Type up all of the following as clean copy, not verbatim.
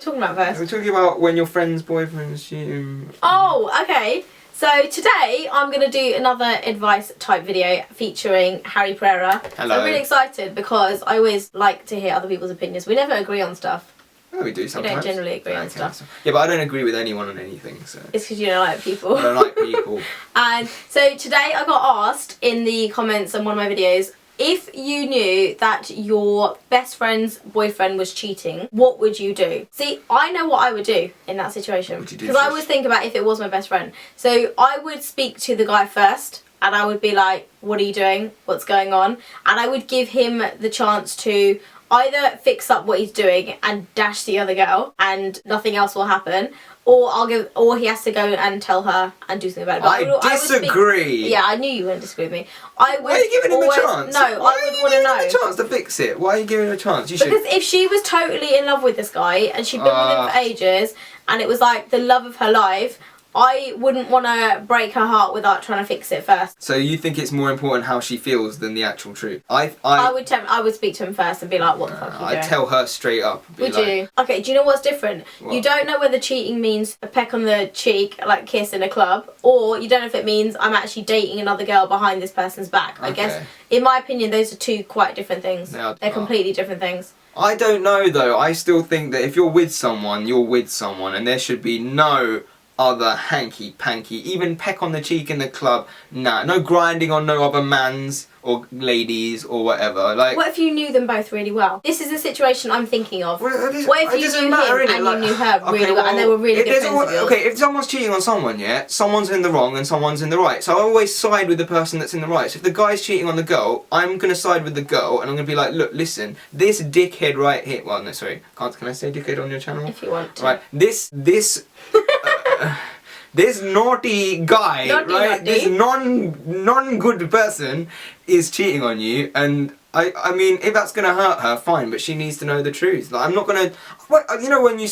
talking about first? We're talking about when your friend's boyfriend's cheating. Oh, okay. So today I'm going to do another advice type video featuring Harry Pereira. Hello. So I'm really excited because I always like to hear other people's opinions. We never agree on stuff. Oh, we do sometimes. We don't generally agree on stuff. Yeah, but I don't agree with anyone on anything, so. It's because you don't like people. I don't like people. And so today I got asked in the comments on one of my videos, if you knew that your best friend's boyfriend was cheating, what would you do? See, I know what I would do in that situation. Because I always think about if it was my best friend. So I would speak to the guy first and I would be like, what are you doing? What's going on? And I would give him the chance to either fix up what he's doing and dash the other girl and nothing else will happen, or he has to go and tell her and do something about it. But I disagree. Yeah, I knew you wouldn't disagree with me. Why are you giving him a chance? No, I would want to know. Why are you giving him a chance to fix it? Why are you giving him a chance? You should. Because if she was totally in love with this guy and she'd been with him for ages and it was like the love of her life, I wouldn't want to break her heart without trying to fix it first. So you think it's more important how she feels than the actual truth? I would speak to him first and be like, what the fuck are you doing? I'd tell her straight up. Would you? Okay, do you know what's different? What? You don't know whether cheating means a peck on the cheek, like a kiss in a club, or you don't know if it means I'm actually dating another girl behind this person's back. Okay. I guess, in my opinion, those are two quite different things. They're completely different things. I don't know though. I still think that if you're with someone, you're with someone, and there should be no other hanky-panky, even peck on the cheek in the club, nah, no grinding on no other mans or ladies or whatever. Like, what if you knew them both really well? This is a situation I'm thinking of. What if you knew him and you knew her really well and they were really good friends of yours? Okay, if someone's cheating on someone, yeah, someone's in the wrong and someone's in the right. So I always side with the person that's in the right. So if the guy's cheating on the girl, I'm going to side with the girl and I'm going to be like, look, listen, this dickhead right here, well, no, sorry, can I say dickhead on your channel? If you want to. Right, this naughty guy, right? This non-good person is cheating on you, and I mean, if that's gonna hurt her, fine, but she needs to know the truth. Like, I'm not gonna. You know when you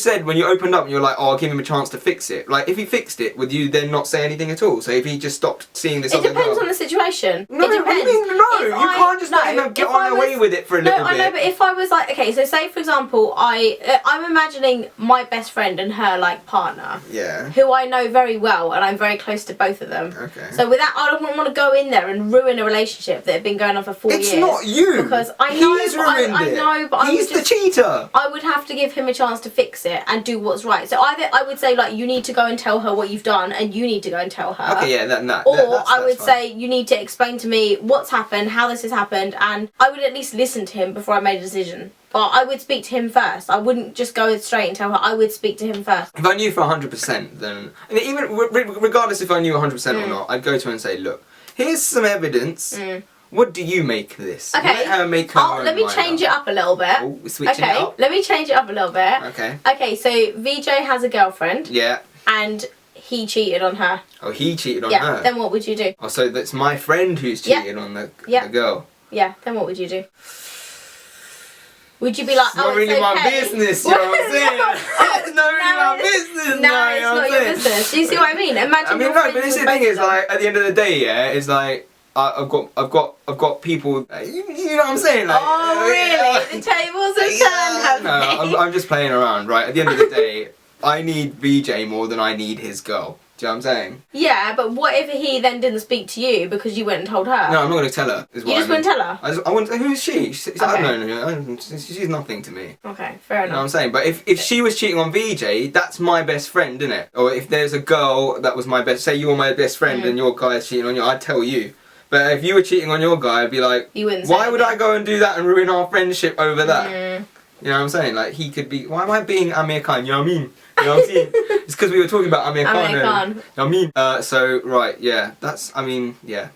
opened up and you're like, oh, I'll give him a chance to fix it. Like, if he fixed it, would you then not say anything at all? So if he just stopped seeing this other girl. It depends on the situation. No, it depends. You can't just let him get on away with it for a little bit. No, I know, but if I was like, okay, so say for example, I'm imagining my best friend and her like partner. Yeah. Who I know very well, and I'm very close to both of them. Okay. So with that, I don't want to go in there and ruin a relationship that had been going on for 4 years. It's not you. Because I know, He's ruined it. I know, but he's the cheater. I would have to give him a chance to fix it and do what's right. So either I would say like, you need to go and tell her what you've done, and you need to go and tell her. Okay, yeah, I would say you need to explain to me what's happened, how this has happened, and I would at least listen to him before I made a decision. But I would speak to him first. I wouldn't just go straight and tell her. I would speak to him first. If I knew for 100%, then even regardless if I knew 100% or not, I'd go to her and say, look, here's some evidence. What do you make of this? Okay. Let me change it up a little bit. Oh, switching it up. Let me change it up a little bit. Okay. Okay, so VJ has a girlfriend. Yeah. And he cheated on her. Oh, he cheated on her? Yeah, then what would you do? Oh, so that's my friend who's cheating on the girl? Yeah, then what would you do? Would you be like, it's not really my business, you know what I'm saying? It's not really my business, no, it's not your business. Do you see what I mean? Imagine. But this thing is like, at the end of the day, yeah, it's like, I've got people. You know what I'm saying? Like, oh really? The tables have turned. No, I'm just playing around, right? At the end of the day, I need VJ more than I need his girl. Do you know what I'm saying? Yeah, but what if he then didn't speak to you because you went and told her? No, I'm not going to tell her. You just wouldn't tell her? I want. Who is she? I don't know. She's nothing to me. Okay, fair enough. You know what I'm saying? But if she was cheating on VJ, that's my best friend, isn't it? Or if there's a girl that was my best, say you were my best friend and your guy is cheating on you, I'd tell you. But if you were cheating on your guy, I'd be like, why would I go and do that and ruin our friendship over that? You know what I'm saying? Like, he could be, why am I being Amir Khan? You know what I mean? You know what I'm saying? It's because we were talking about Amir Khan. You know what I mean? So, right, yeah, that's, I mean, yeah.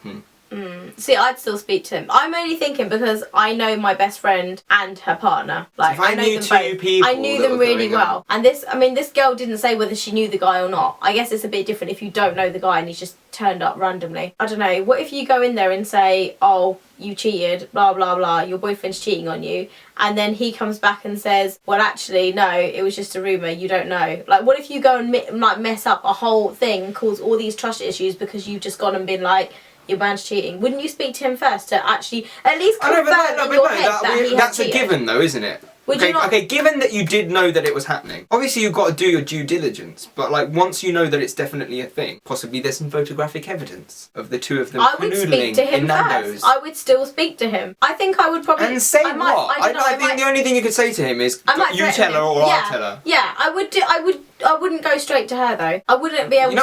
See, I'd still speak to him. I'm only thinking because I know my best friend and her partner. Like, so if I knew two people, I knew them really well. And this girl didn't say whether she knew the guy or not. I guess it's a bit different if you don't know the guy and he's just turned up randomly. I don't know. What if you go in there and say, oh, you cheated, blah, blah, blah, your boyfriend's cheating on you, and then he comes back and says, well, actually, no, it was just a rumour, you don't know. Like, what if you go and like mess up a whole thing and cause all these trust issues because you've just gone and been like, your man's cheating? Wouldn't you speak to him first to actually at least confirm in your head that he had that's cheated? a given though, isn't it? Would you not? Okay, given that you did know that it was happening, obviously you've got to do your due diligence. But like, once you know that it's definitely a thing, possibly there's some photographic evidence of the two of them canoodling in Nando's. I would still speak to him. I think I would probably. And say what? I think the only thing you could say to him is, you tell her or I'll tell her. Yeah, I would do. I wouldn't go straight to her though. I wouldn't be able to do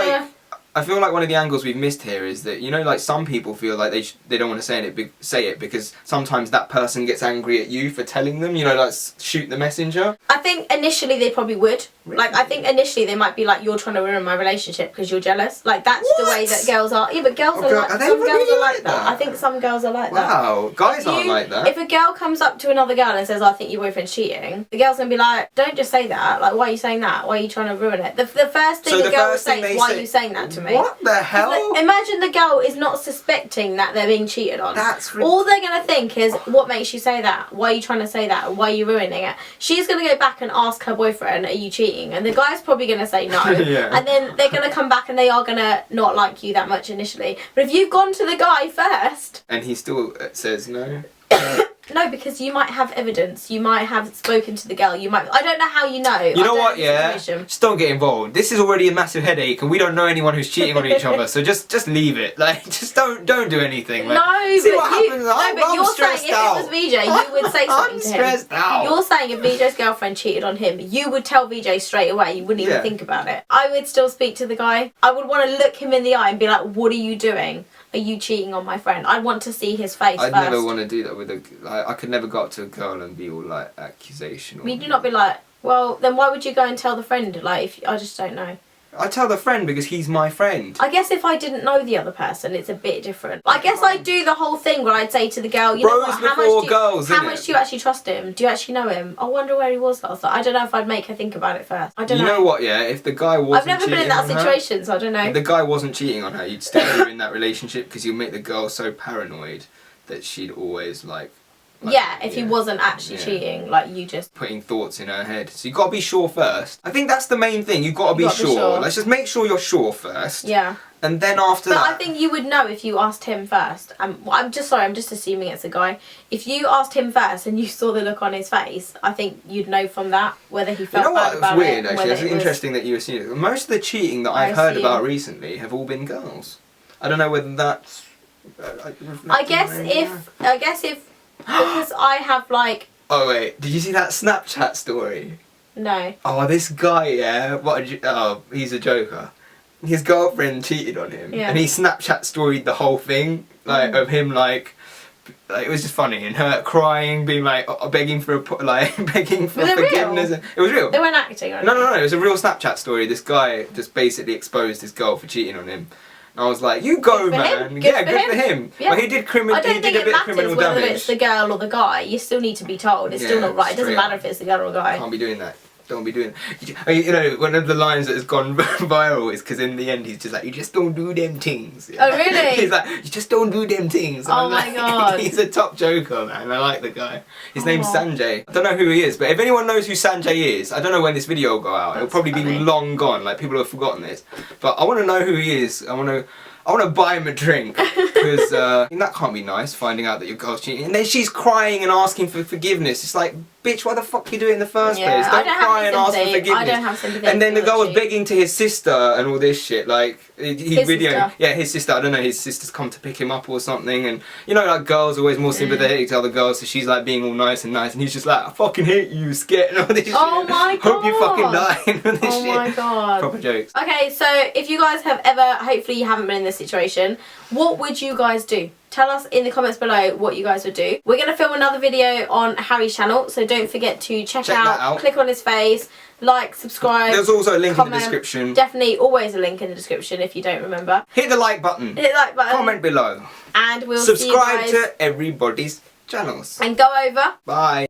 it. I feel like one of the angles we've missed here is that, you know, like some people feel like they don't want to say it because sometimes that person gets angry at you for telling them, you know, like shoot the messenger. I think initially they probably would. Really? Like, I think initially they might be like, you're trying to ruin my relationship because you're jealous. Like, that's the way that girls are. Yeah, but girls are like, some girls are like that. I think some girls are like that. Wow, guys aren't like that. If a girl comes up to another girl and says, I think your boyfriend's cheating, the girl's going to be like, don't just say that. Like, why are you saying that? Why are you trying to ruin it? The first thing the girl will say is, why are you saying that to me? What the hell? Imagine the girl is not suspecting that they're being cheated on. All they're going to think is, what makes you say that? Why are you trying to say that? Why are you ruining it? She's going to go back and ask her boyfriend, are you cheating? And the guy's probably going to say no. Yeah. And then they're going to come back and they are going to not like you that much initially. But if you've gone to the guy first... And he still says no? No, because you might have evidence. You might have spoken to the girl. You might. I don't know how you know. You know what? Yeah. Just don't get involved. This is already a massive headache, and we don't know anyone who's cheating on each other. So just leave it. Like, just don't do anything. Like, no, see but what happens. but you're saying if it was VJ, you would say something to him. I'm stressed out. You're saying if VJ's girlfriend cheated on him, you would tell VJ straight away. You wouldn't even think about it. I would still speak to the guy. I would want to look him in the eye and be like, "What are you doing? Are you cheating on my friend?" I'd want to see his face I'd first. never want to do that with I could never go up to a girl and be all like accusational. You do not be like, well, then why would you go and tell the friend? Like, I just don't know. I tell the friend because he's my friend. I guess if I didn't know the other person, it's a bit different. I guess I'd do the whole thing where I'd say to the girl, you know what, how much do you actually trust him? Do you actually know him? I wonder where he was last night. I don't know if I'd make her think about it first. I don't know. You know what, yeah, if the guy wasn't I've never been in that situation, so I don't know. If the guy wasn't cheating on her, you'd still be in that relationship because you'd make the girl so paranoid that she'd always if he wasn't actually cheating, like you just putting thoughts in her head. So you got to be sure first. I think that's the main thing. You've got to be sure. Let's just make sure you're sure first. Yeah. And then after that. But I think you would know if you asked him first. I'm just assuming it's a guy. If you asked him first and you saw the look on his face, I think you'd know from that whether he felt bad about it. You know what? It's weird actually. It's interesting that you assume it. Most of the cheating that I've heard about recently have all been girls. I don't know whether that's. I guess if. Because I have like... Oh wait, did you see that Snapchat story? No. Oh, this guy, he's a joker. His girlfriend cheated on him, and he Snapchat storied the whole thing, of him it was just funny, and her crying, being begging for forgiveness. Real? It was real. They weren't acting. No, it was a real Snapchat story. This guy just basically exposed his girl for cheating on him. I was like, you go, man. Good for him. Yeah. But he did a bit of criminal damage. Whether it's the girl or the guy, you still need to be told. It's still not right. It doesn't matter if it's the girl or the guy. Can't be doing that. Don't be doing that. You know, one of the lines that has gone viral is because in the end he's just like, you just don't do them things. Oh, really? He's like, you just don't do them things. And oh, my God. He's a top joker, man. I like the guy. His name's Sanjay. I don't know who he is, but if anyone knows who Sanjay is, I don't know when this video will go out. It'll probably be long gone. Like, people have forgotten this. But I want to know who he is. I want to buy him a drink because that can't be nice, finding out that your girl's cheating. And then she's crying and asking for forgiveness. It's like, bitch, why the fuck you do it in the first place? Don't cry and ask for forgiveness. I don't have sympathy. And then the girl was begging to his sister and all this shit. Like, his sister. Yeah, his sister. I don't know, his sister's come to pick him up or something. And, you know, like, girls are always more sympathetic to other girls. So she's, like, being all nice. And he's just like, I fucking hate you, scared and all this shit. Oh, my God. Hope you fucking die and all this shit. Oh, my God. Proper jokes. Okay, so if you guys have ever, hopefully you haven't been in this situation, what would you guys do? Tell us in the comments below what you guys would do. We're going to film another video on Harry's channel, so don't forget to check that out, click on his face, like, subscribe. There's also a link in the description. Definitely, always a link in the description if you don't remember. Hit the like button. Hit the like button. Comment below. And we'll see you guys. Subscribe to everybody's channels. And go over. Bye.